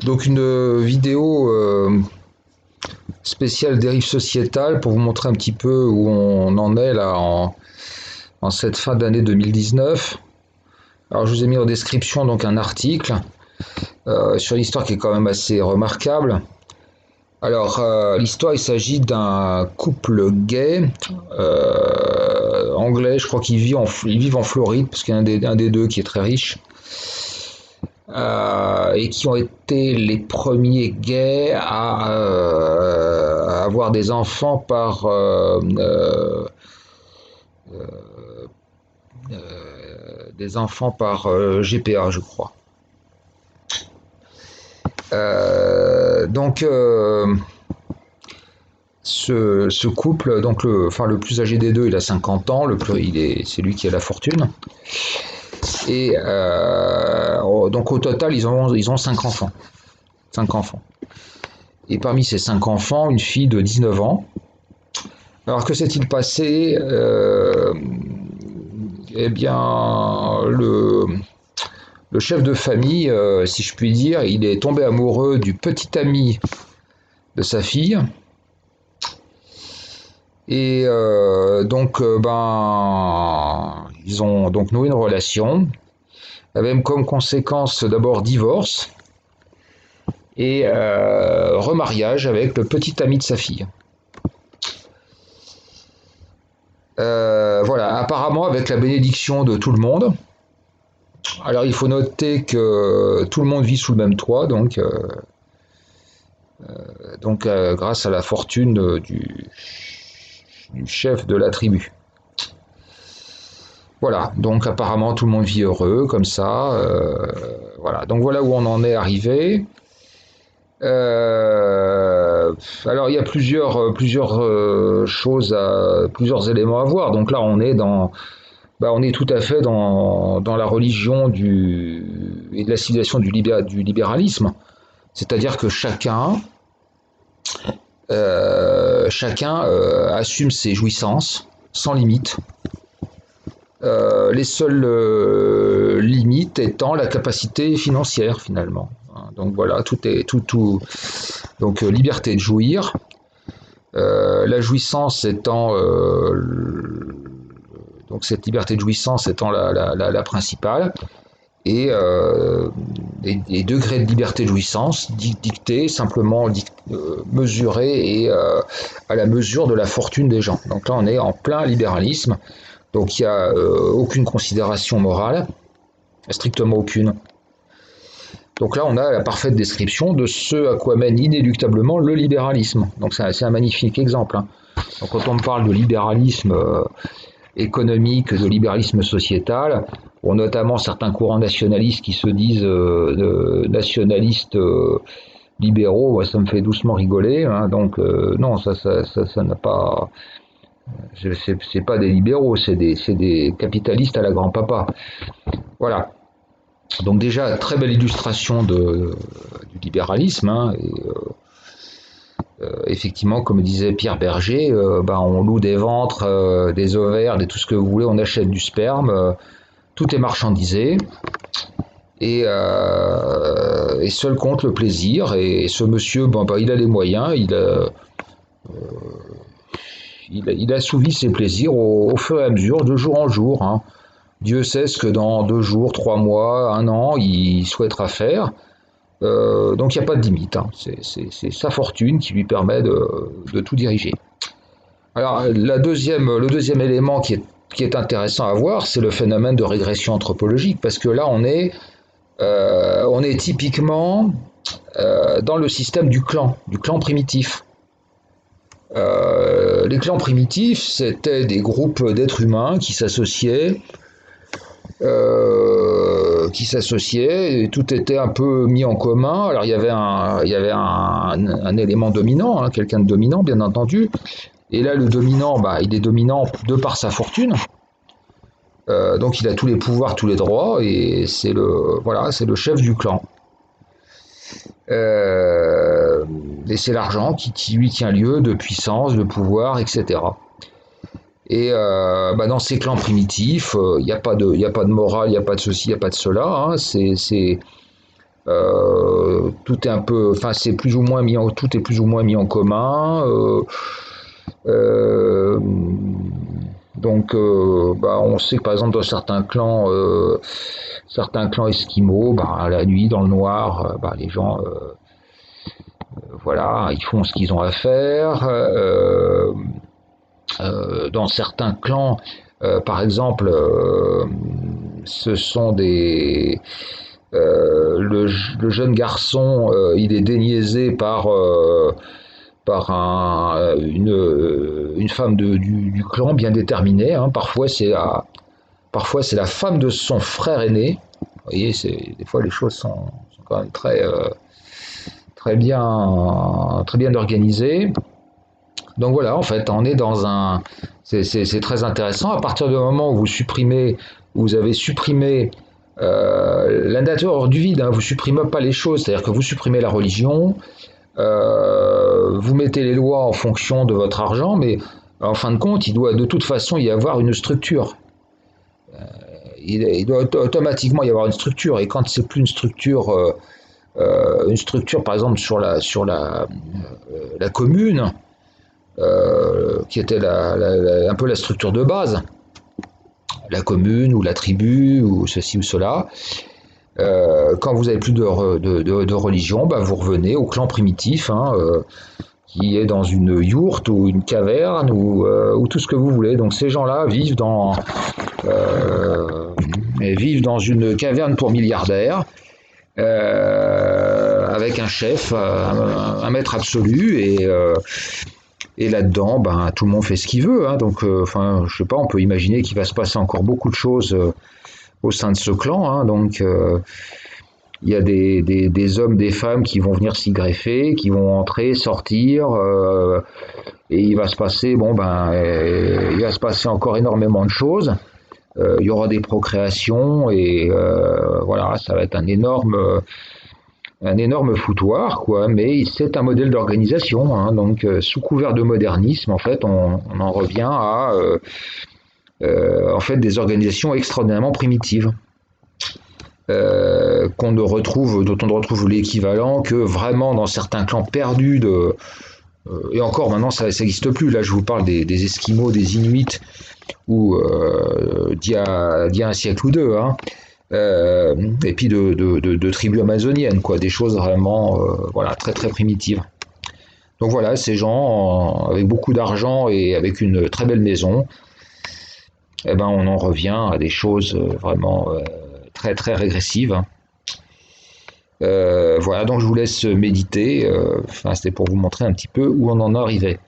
Donc une vidéo spéciale dérive sociétale pour vous montrer un petit peu où on en est là en cette fin d'année 2019. Alors je vous ai mis en description donc un article sur une histoire qui est quand même assez remarquable. Alors l'histoire, il s'agit d'un couple gay anglais, je crois qu'ils vivent en Floride parce qu'il y a un des deux qui est très riche. Et qui ont été les premiers gays à avoir des enfants par GPA, je crois. Donc ce couple, donc le plus âgé des deux, il a 50 ans, c'est lui qui a la fortune. Et donc au total, ils ont 5 enfants. 5 enfants. Et parmi ces 5 enfants, une fille de 19 ans. Alors que s'est-il passé Eh bien, le chef de famille, si je puis dire, il est tombé amoureux du petit ami de sa fille. Et ils ont donc noué une relation, avec comme conséquence d'abord divorce et remariage avec le petit ami de sa fille. Voilà, apparemment avec la bénédiction de tout le monde. Alors il faut noter que tout le monde vit sous le même toit, donc grâce à la fortune du chef de la tribu. Voilà, donc apparemment tout le monde vit heureux comme ça. Voilà, donc voilà où on en est arrivé. Alors il y a plusieurs choses, plusieurs éléments à voir. Donc là on est tout à fait dans la religion et de la civilisation du libéralisme. C'est-à-dire que chacun assume ses jouissances sans limite. Les seules limites étant la capacité financière finalement. Donc voilà, donc liberté de jouir. La jouissance étant donc cette liberté de jouissance étant la principale. Et les degrés de liberté de jouissance dictés simplement mesurés et à la mesure de la fortune des gens. Donc là on est en plein libéralisme. Donc il n'y a aucune considération morale, strictement aucune. Donc là on a la parfaite description de ce à quoi mène inéluctablement le libéralisme. Donc c'est un magnifique exemple. Hein. Donc quand on parle de libéralisme économique, de libéralisme sociétal, bon, notamment certains courants nationalistes qui se disent nationalistes libéraux, ouais, ça me fait doucement rigoler. Hein. Donc non, ça n'a pas... C'est pas des libéraux, c'est des capitalistes à la grand-papa. Voilà. Donc déjà, très belle illustration du libéralisme. Hein, et, effectivement, comme disait Pierre Berger, on loue des ventres, des ovaires, tout ce que vous voulez, on achète du sperme, tout est marchandisé. Et seul compte le plaisir. Et ce monsieur, il a les moyens, il assouvit ses plaisirs au fur et à mesure, de jour en jour. Hein. Dieu sait ce que dans 2 jours, 3 mois, 1 an, il souhaitera faire. Donc il n'y a pas de limite. Hein. C'est sa fortune qui lui permet de tout diriger. Alors le deuxième élément qui est intéressant à voir, c'est le phénomène de régression anthropologique, parce que là on est typiquement dans le système du clan primitif. Les clans primitifs, c'était des groupes d'êtres humains qui s'associaient, et tout était un peu mis en commun. Alors il y avait un élément dominant, hein, quelqu'un de dominant bien entendu. Et là le dominant, il est dominant de par sa fortune. Donc il a tous les pouvoirs, tous les droits, et c'est le chef du clan. Et c'est l'argent qui lui tient lieu de puissance, de pouvoir, etc. Et dans ces clans primitifs, il n'y a pas de morale, il n'y a pas de ceci, il n'y a pas de cela. Hein. tout est un peu, enfin c'est plus ou moins tout est plus ou moins mis en commun. Euh, donc, bah, on sait que par exemple dans certains clans esquimaux, bah, la nuit dans le noir, bah, les gens, voilà, ils font ce qu'ils ont à faire. Dans certains clans, par exemple, ce sont le jeune garçon, il est déniaisé par une femme du clan bien déterminée. Hein. Parfois, c'est la femme de son frère aîné. Vous voyez, des fois, les choses sont quand même très bien organisées. Donc voilà, en fait, on est dans un. C'est très intéressant. À partir du moment où vous avez supprimé la nature du vide, hein, vous supprimez pas les choses, c'est-à-dire que vous supprimez la religion, vous mettez les lois en fonction de votre argent, mais en fin de compte, il doit de toute façon y avoir une structure. Il doit automatiquement y avoir une structure, et quand c'est plus une structure, par exemple la commune, qui était un peu la structure de base, la commune ou la tribu ou ceci ou cela. Quand vous avez plus de religion, bah, vous revenez au clan primitif, hein, qui est dans une yourte ou une caverne ou tout ce que vous voulez. Donc ces gens-là vivent dans une caverne pour milliardaires, avec un chef, un maître absolu, et là-dedans, ben, tout le monde fait ce qu'il veut. Hein. Donc, enfin, je sais pas, on peut imaginer qu'il va se passer encore beaucoup de choses au sein de ce clan. Hein. Donc, il y a des hommes, des femmes qui vont venir s'y greffer, qui vont entrer, sortir, et il va se passer, il va se passer encore énormément de choses. Il y aura des procréations et voilà, ça va être un énorme foutoir, quoi, mais c'est un modèle d'organisation. Hein, donc, sous couvert de modernisme, en fait, on en revient à en fait, des organisations extraordinairement primitives. Dont on ne retrouve l'équivalent que vraiment dans certains clans perdus et encore maintenant ça n'existe plus. Là, je vous parle des Esquimaux, des Inuits, ou d'il y a un siècle ou deux. Hein. Et puis de tribus amazoniennes, quoi, des choses vraiment voilà, très très primitives. Donc voilà, ces gens avec beaucoup d'argent et avec une très belle maison, eh ben, on en revient à des choses vraiment très très régressives. Hein. Voilà, donc je vous laisse méditer. Enfin, c'était pour vous montrer un petit peu où on en arrivait.